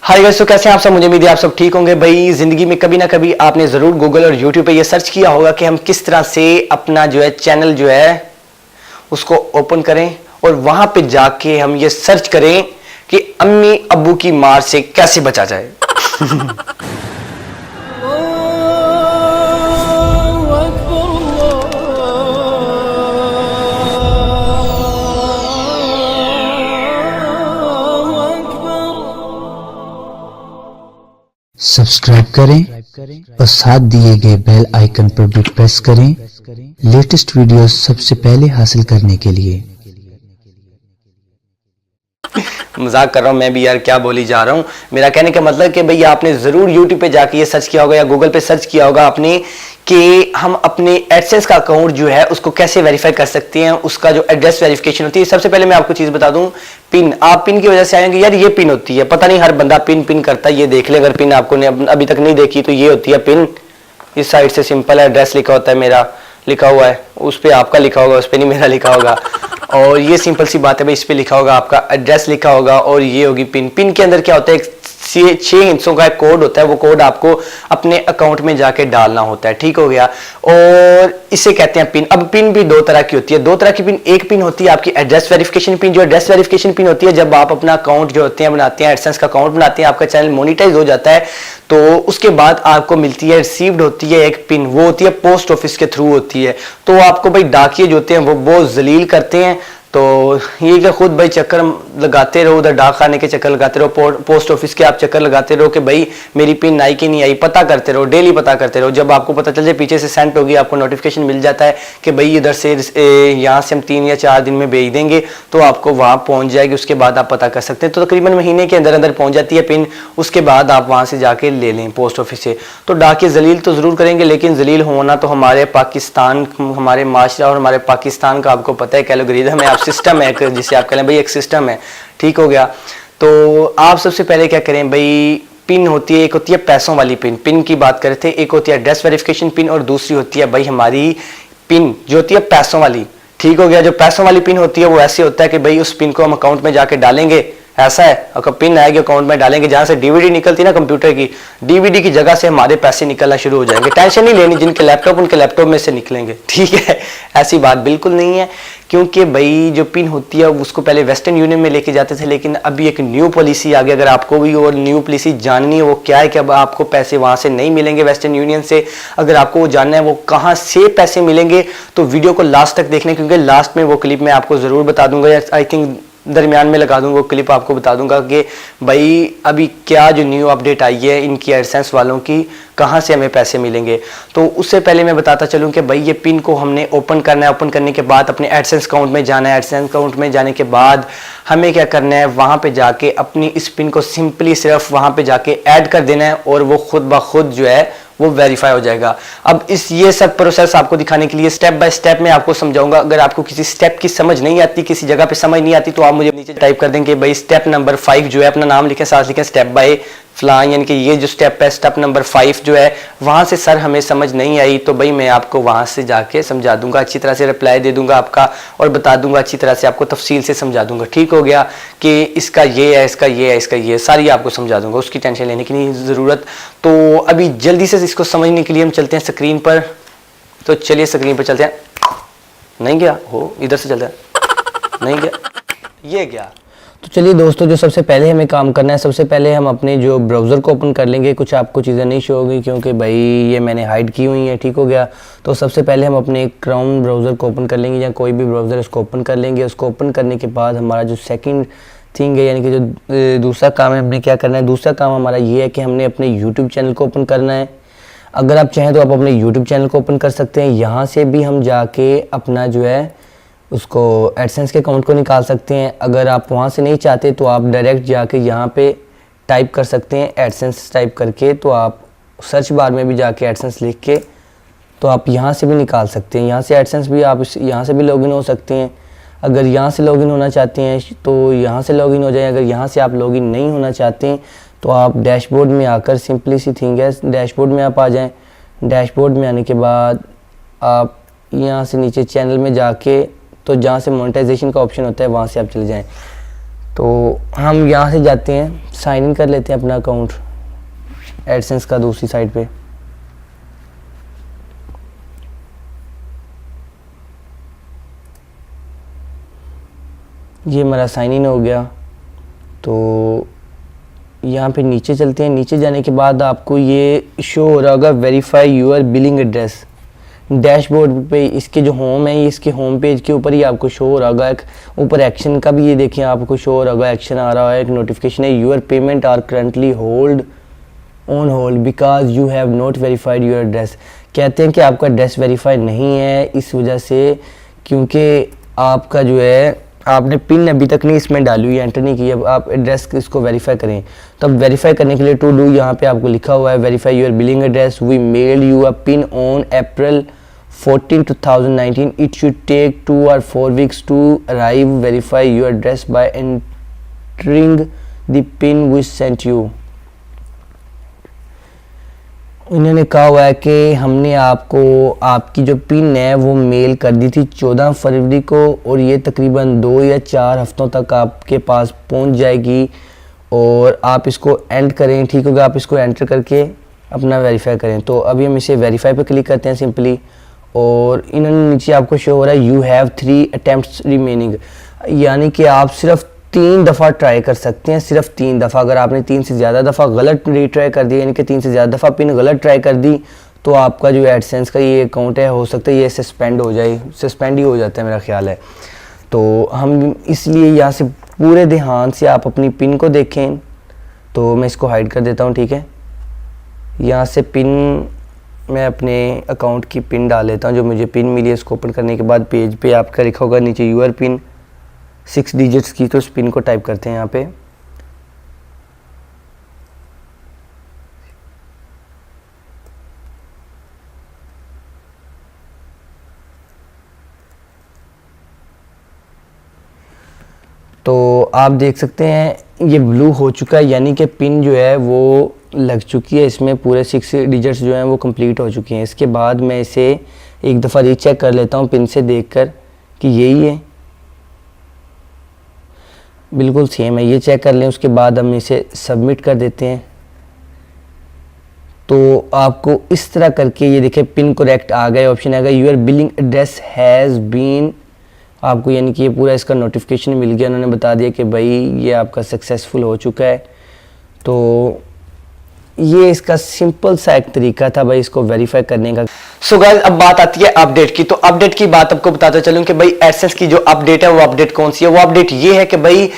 Hi guys, तो कैसे हैं आप सब। मुझे उम्मीद है आप सब ठीक होंगे। भाई जिंदगी में कभी ना कभी आपने जरूर गूगल और यूट्यूब पे ये सर्च किया होगा कि हम किस तरह से अपना जो है चैनल जो है उसको ओपन करें और वहां पे जाके हम ये सर्च करें कि अम्मी अब्बू की मार से कैसे बचा जाए। सब्सक्राइब करें और साथ दिए गए बेल आइकन पर भी प्रेस करें लेटेस्ट वीडियोस सबसे पहले हासिल करने के लिए। मजाक कर रहा हूँ मैं भी यार, क्या बोली जा रहा हूँ। मेरा कहने का मतलब कि भाई आपने जरूर यूट्यूब पे जाके ये सर्च किया होगा या गूगल पे सर्च किया होगा आपने कि हम अपने एडसेंस का अकाउंट जो है उसको कैसे वेरीफाई कर सकते हैं, उसका जो एड्रेस वेरिफिकेशन होती है। सबसे पहले मैं आपको चीज बता दूं, पिन। आप पिन की वजह से आएंगे यार ये पिन होती है, पता नहीं हर बंदा पिन करता है। ये देख ले, अगर पिन आपको अभी तक नहीं देखी तो ये होती है पिन। इस साइड से सिंपल है, एड्रेस लिखा होता है, मेरा लिखा हुआ है, उस पर आपका लिखा होगा, उस पर नहीं मेरा लिखा होगा। और ये सिंपल सी बात है भाई, इस पे लिखा होगा आपका एड्रेस लिखा होगा और ये होगी पिन। पिन के अंदर क्या होता है, 6 हिस्सों का एक कोड होता है, वो कोड आपको अपने अकाउंट में जाके डालना होता है। ठीक हो गया। और इसे कहते हैं पिन। अब पिन भी दो तरह की होती है, दो तरह की पिन। एक पिन होती है आपकी एड्रेस वेरिफिकेशन पिन। जो एड्रेस वेरिफिकेशन पिन होती है जब आप अपना अकाउंट जो होते हैं बनाते हैं, एडसेंस का अकाउंट बनाते हैं, आपका चैनल मोनिटाइज हो जाता है तो उसके बाद आपको मिलती है, रिसीव्ड होती है एक पिन। वो होती है पोस्ट ऑफिस के थ्रू होती है। तो आपको भाई डाकिये जो होते हैं वो बहुत जलील करते हैं। तो ये क्या खुद भाई चक्कर लगाते रहो, उधर डाक खाने के चक्कर लगाते रहो, पोस्ट ऑफिस के आप चक्कर लगाते रहो कि भाई मेरी पिन आई कि नहीं आई, पता करते रहो, डेली पता करते रहो। जब आपको पता चल जाए पीछे से सेंड होगी, आपको नोटिफिकेशन मिल जाता है कि भाई इधर से यहाँ से हम 3 या 4 दिन में भेज देंगे, तो आपको वहाँ पहुँच जाएगी। उसके बाद आप पता कर सकते हैं। तो तकरीबन महीने के अंदर अंदर पहुँच जाती है पिन। उसके बाद आप वहाँ से जाके ले लें पोस्ट ऑफिस से। तो डाकिये जलील तो ज़रूर करेंगे, लेकिन जलील होना तो हमारे पाकिस्तान, हमारे माशरा और हमारे पाकिस्तान का आपको पता है कैलोगरिदम है, सिस्टम है, जिसे आप कह लें भाई एक सिस्टम है। ठीक हो गया। तो आप सबसे पहले क्या करें भाई, पिन होती है, एक होती है पैसों वाली पिन, पिन की बात करते थे। एक होती है एड्रेस वेरिफिकेशन पिन और दूसरी होती है भाई हमारी पिन जो होती है पैसों वाली। ठीक हो गया। जो पैसों वाली पिन होती है वो ऐसे होता है कि भाई उस पिन को हम अकाउंट में जाके डालेंगे, ऐसा है, और पिन आएगी अकाउंट में डालेंगे, जहां से डीवीडी निकलती ना कंप्यूटर की, डीवीडी की जगह से हमारे पैसे निकलना शुरू हो जाएंगे। टेंशन नहीं लेनी, जिनके लैपटॉप उनके लैपटॉप में से निकलेंगे। ठीक है, ऐसी बात बिल्कुल नहीं है, क्योंकि भाई जो पिन होती है उसको पहले वेस्टर्न यूनियन में लेके जाते थे, लेकिन अभी एक न्यू पॉलिसी आ गई। अगर आपको भी और न्यू पॉलिसी जाननी है वो क्या है कि अब आपको पैसे वहां से नहीं मिलेंगे वेस्टर्न यूनियन से। अगर आपको वो जानना है वो कहां से पैसे मिलेंगे तो वीडियो को लास्ट तक देखने, क्योंकि लास्ट में वो क्लिप मैं आपको जरूर बता दूंगा। आई थिंक दरमियान में लगा दूंगा वो क्लिप, आपको बता दूंगा कि भाई अभी क्या जो न्यू अपडेट आई है इनकी एडसेंस वालों की, कहां से हमें पैसे मिलेंगे। तो उससे पहले मैं बताता चलूं कि भाई ये पिन को हमने ओपन करना है। ओपन करने के बाद अपने एडसेंस अकाउंट में जाना है। एडसेंस अकाउंट में जाने के बाद हमें क्या करना है, वहां पे जाके अपनी इस पिन को सिंपली सिर्फ वहां पे जाके ऐड कर देना है और वो खुद ब खुद जो है वो वेरीफाई हो जाएगा। अब ये सब प्रोसेस आपको दिखाने के लिए स्टेप बाय स्टेप मैं आपको समझाऊंगा। अगर आपको किसी स्टेप की समझ नहीं आती, किसी जगह पे समझ नहीं आती, तो आप मुझे नीचे टाइप कर देंगे भाई स्टेप नंबर 5 जो है, अपना नाम लिखें, साथ लिखें स्टेप बाय फलां, यानी कि ये जो स्टेप है स्टेप नंबर 5 जो है, वहां से सर हमें समझ नहीं आई तो भाई मैं आपको वहां से जाके समझा दूंगा, अच्छी तरह से रिप्लाई दे दूंगा आपका और बता दूंगा, अच्छी तरह से आपको तफसील से समझा दूंगा। ठीक हो गया कि इसका ये है, इसका ये है, इसका ये है, सारी आपको समझा दूंगा, उसकी टेंशन लेने की नहीं जरूरत। तो अभी जल्दी से इसको समझने के लिए हम चलते हैं स्क्रीन पर। तो चलिए स्क्रीन पर चलते हैं। नहीं गया हो, इधर से चलता है, नहीं गया, ये गया। तो चलिए दोस्तों, जो सबसे पहले हमें काम करना है, सबसे पहले हम अपने जो ब्राउज़र को ओपन कर लेंगे। कुछ आपको चीज़ें नहीं शो होगी क्योंकि भाई ये मैंने हाइड की हुई है। ठीक हो गया। तो सबसे पहले हम अपने क्रोम ब्राउज़र को ओपन कर लेंगे या कोई भी ब्राउज़र उसको ओपन कर लेंगे। उसको ओपन करने के बाद हमारा जो सेकंड थिंग है, यानी कि जो दूसरा काम है, हमने क्या करना है, दूसरा काम हमारा ये है कि हमने अपने यूट्यूब चैनल को ओपन करना है। अगर आप चाहें तो आप अपने यूट्यूब चैनल को ओपन कर सकते हैं। यहाँ से भी हम जाके अपना जो है उसको एडसेंस के अकाउंट को निकाल सकते हैं। अगर आप वहाँ से नहीं चाहते तो आप डायरेक्ट जाके यहाँ पे टाइप कर सकते हैं एडसेंस टाइप करके, तो आप सर्च बार में भी जाके एडसेंस लिख के तो आप यहाँ से भी निकाल सकते हैं। यहाँ से एडसेंस भी आप यहाँ से भी लॉगिन हो सकते हैं। अगर यहाँ से लॉगिन होना चाहते हैं तो यहाँ से लॉगिन हो जाए। अगर यहाँ से आप लॉगिन नहीं होना चाहते हैं तो आप डैशबोर्ड में आकर, सिंपली सी थिंग है, डैशबोर्ड में आप आ जाएं। डैशबोर्ड में आने के बाद आप यहाँ से नीचे चैनल में जाके तो जहाँ से मोनेटाइजेशन का ऑप्शन होता है वहाँ से आप चले जाएं। तो हम यहाँ से जाते हैं साइन इन कर लेते हैं अपना अकाउंट एडसेंस का दूसरी साइड पे। ये हमारा साइन इन हो गया। तो यहाँ पे नीचे चलते हैं। नीचे जाने के बाद आपको ये शो हो रहा होगा verify your billing address. Dashboard पे इसके जो होम है, इसके होम पेज के ऊपर ही आपको शो हो रहा होगा। एक ऊपर एक्शन का भी ये देखिए आपको शो हो रहा होगा, एक्शन आ रहा है, एक नोटिफिकेशन है, your payment are currently hold on hold because you have not verified your address. कहते हैं कि आपका एड्रेस वेरीफाई नहीं है इस वजह से, क्योंकि आपका जो है आपने पिन अभी तक नहीं इसमें डाली हुई, एंटर नहीं की। अब आप एड्रेस इसको वेरीफाई करें, तो अब वेरीफाई करने के लिए टू डू यहाँ पे आपको लिखा हुआ है verify your billing address. We mail you a pin on April 14, 2019. It should take 2 or 4 weeks to arrive. Verify your address by entering the pin we sent you. इन्होंने कहा हुआ है कि हमने आपको आपकी जो पिन है वो मेल कर दी थी 14 फरवरी को, और ये तकरीबन 2 या 4 हफ्तों तक आपके पास पहुंच जाएगी। और आप इसको एंड करें, ठीक होगा, आप इसको एंटर करके अपना वेरीफाई करें। तो अभी हम इसे वेरीफाई पे क्लिक करते हैं सिंपली, और इन्होंने नीचे आपको शो हो रहा है यू हैव 3 अटेम्प्ट्स रिमेनिंग, यानी कि आप सिर्फ 3 दफ़ा ट्राई कर सकते हैं, सिर्फ 3 दफ़ा। अगर आपने 3 से ज़्यादा दफ़ा गलत रीट्राई कर दिया, यानी कि 3 से ज़्यादा दफ़ा पिन गलत ट्राई कर दी, तो आपका जो एडसेंस का ये अकाउंट है हो सकता है ये सस्पेंड हो जाए, सस्पेंड ही हो जाता है मेरा ख्याल है। तो हम इसलिए यहाँ से पूरे ध्यान से आप अपनी पिन को देखें। तो मैं इसको हाइड कर देता हूँ, ठीक है। यहाँ से पिन मैं अपने अकाउंट की पिन डाल लेता हूँ, जो मुझे पिन मिली है। इसको ओपन करने के बाद पेज पे आपका लिखा होगा नीचे यूर पिन 6 डिजिट्स की, तो उस पिन को टाइप करते हैं यहाँ पे। तो आप देख सकते हैं ये ब्लू हो चुका है, यानी कि पिन जो है वो लग चुकी है, इसमें पूरे 6 डिजिट्स जो हैं वो कंप्लीट हो चुकी हैं। इसके बाद मैं इसे एक दफ़ा रीचेक कर लेता हूँ पिन से देखकर कि यही है, बिल्कुल सेम है, ये चेक कर लें। उसके बाद हम इसे सबमिट कर देते हैं। तो आपको इस तरह करके ये देखें पिन करेक्ट आ गया, ऑप्शन आ गया your billing address has been, आपको यानी कि ये पूरा इसका नोटिफिकेशन मिल गया। उन्होंने बता दिया कि भाई ये आपका सक्सेसफुल हो चुका है। तो ये इसका सिंपल सा एक तरीका था भाई इसको वेरीफाई करने का। सो गाइस अब बात आती है अपडेट की। तो अपडेट की बात आपको बताता चलूं कि भाई एडसेंस की जो अपडेट है वो अपडेट कौन सी है। वो अपडेट ये है कि भाई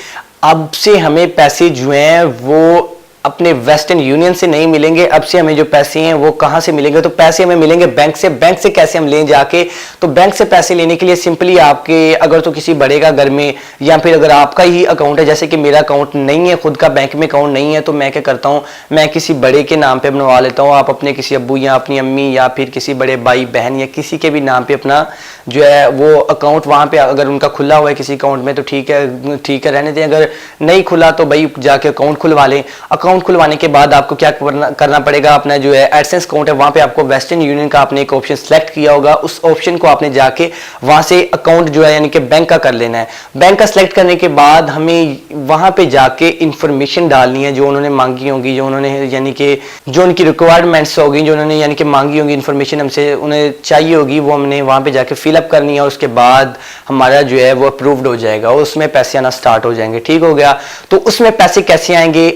अब से हमें पैसे जो हैं वो अपने वेस्टर्न यूनियन से नहीं मिलेंगे। अब से हमें जो पैसे हैं वो कहां से मिलेंगे, तो पैसे हमें मिलेंगे बैंक से। बैंक से कैसे हम लें जाके, तो बैंक से पैसे लेने के लिए सिंपली आपके अगर तो किसी बड़े का घर में, या फिर अगर आपका ही अकाउंट है, जैसे कि मेरा अकाउंट नहीं है, खुद का बैंक में अकाउंट नहीं है, तो मैं क्या करता हूं, मैं किसी बड़े के नाम पे बनवा लेता हूं। आप अपने किसी अब्बू या अपनी अम्मी या फिर किसी बड़े भाई बहन या किसी के भी नाम पे अपना जो है वो अकाउंट वहां पे अगर उनका खुला हुआ है किसी अकाउंट में तो ठीक है, ठीक है, रहने दें। अगर नहीं खुला तो भाई जाके अकाउंट खुलवा लें। अकाउंट खुलवाने के बाद आपको क्या करना पड़ेगा, अपना जो है एडसेंस अकाउंट है वहां पे आपको वेस्टर्न यूनियन का आपने एक ऑप्शन सेलेक्ट किया होगा, उस ऑप्शन को आपने जाके वहां से अकाउंट जो है यानी कि बैंक का कर लेना है। बैंक का सिलेक्ट करने के बाद हमें वहां पे जाके इंफॉर्मेशन डालनी है जो उन्होंने मांगी होगी, जो उन्होंने यानी कि जो उनकी रिक्वायरमेंट्स होगी, जो उन्होंने यानी कि मांगी होगी इंफॉर्मेशन हमसे उन्हें चाहिए होगी, वो हमने वहां पे जाके फिलअप करनी है। और उसके बाद हमारा जो है वो अप्रूव्ड हो जाएगा और उसमें पैसे आना स्टार्ट हो जाएंगे। ठीक हो गया। तो उसमें पैसे कैसे आएंगे,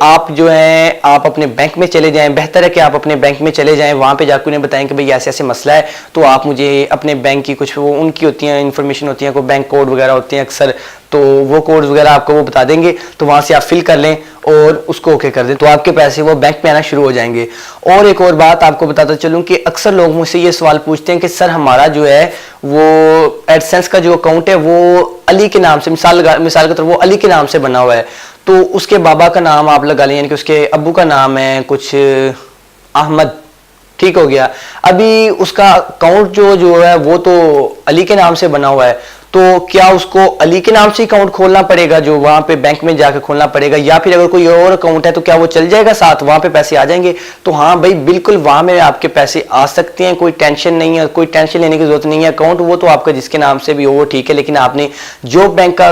आप जो है आप अपने बैंक में चले जाएं। बेहतर है कि आप अपने बैंक में चले जाएं, वहां पे जाकर उन्हें बताएं कि भाई ऐसे ऐसे मसला है, तो आप मुझे अपने बैंक की कुछ वो उनकी होती हैं इंफॉर्मेशन होती है, कोई बैंक कोड वगैरह होते हैं अक्सर, तो वो कोड वगैरह आपको वो बता देंगे, तो वहां से आप फिल कर लें और उसको ओके कर दें, तो आपके पैसे वो बैंक में आना शुरू हो जाएंगे। और एक और बात आपको बताता चलूं कि अक्सर लोग मुझसे ये सवाल पूछते हैं कि सर हमारा जो है वो एडसेंस का जो अकाउंट है वो अली के नाम से, मिसाल के तौर वो अली के नाम से बना हुआ है, तो उसके बाबा का नाम आप लगा लें, यानी कि उसके अब्बू का नाम है कुछ अहमद। ठीक हो गया। अभी उसका अकाउंट जो है वो तो अली के नाम से बना हुआ है, तो क्या उसको अली के नाम से अकाउंट खोलना पड़ेगा, जो वहां पे बैंक में जाकर खोलना पड़ेगा, या फिर अगर कोई और अकाउंट है तो क्या वो चल जाएगा साथ, वहां पे पैसे आ जाएंगे? तो हाँ भाई बिल्कुल वहां में आपके पैसे आ सकते हैं, कोई टेंशन नहीं है, कोई टेंशन लेने की जरूरत नहीं है। अकाउंट वो तो आपका जिसके नाम से भी हो वो ठीक है, लेकिन आपने जो बैंक का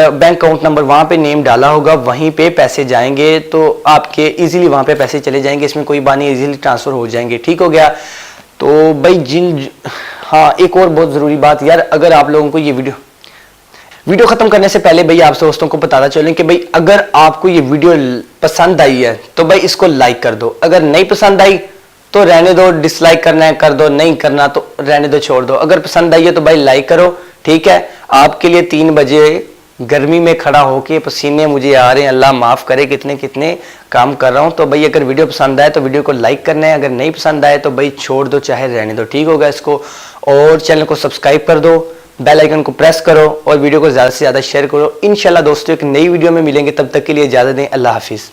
बैंक अकाउंट नंबर वहां पे नेम डाला होगा वहीं पे पैसे जाएंगे, तो आपके इजीली वहां पे पैसे चले जाएंगे, इसमें कोई बात नहीं, इजीली ट्रांसफर हो जाएंगे। ठीक हो गया। तो भाई हाँ एक और बहुत जरूरी बात यार, अगर आप लोगों को ये वीडियो खत्म करने से पहले भाई आप दोस्तों को बताना चलें कि भाई अगर आपको ये वीडियो पसंद आई है तो भाई इसको लाइक कर दो, अगर नहीं पसंद आई तो रहने दो, डिसलाइक करना है कर दो, नहीं करना तो रहने दो, छोड़ दो। अगर पसंद आई है तो भाई लाइक करो, ठीक है। आपके लिए 3 बजे गर्मी में खड़ा होके पसीने मुझे आ रहे हैं, अल्लाह माफ करे कितने कितने काम कर रहा हूं। तो भाई अगर वीडियो पसंद आए तो वीडियो को लाइक करना है, अगर नहीं पसंद आए तो भाई छोड़ दो, चाहे रहने दो। ठीक होगा इसको, और चैनल को सब्सक्राइब कर दो, बेल आइकन को प्रेस करो और वीडियो को ज्यादा से ज्यादा शेयर करो। इंशाल्लाह दोस्तों एक नई वीडियो में मिलेंगे, तब तक के लिए इजाजत दें, अल्लाह हाफिज।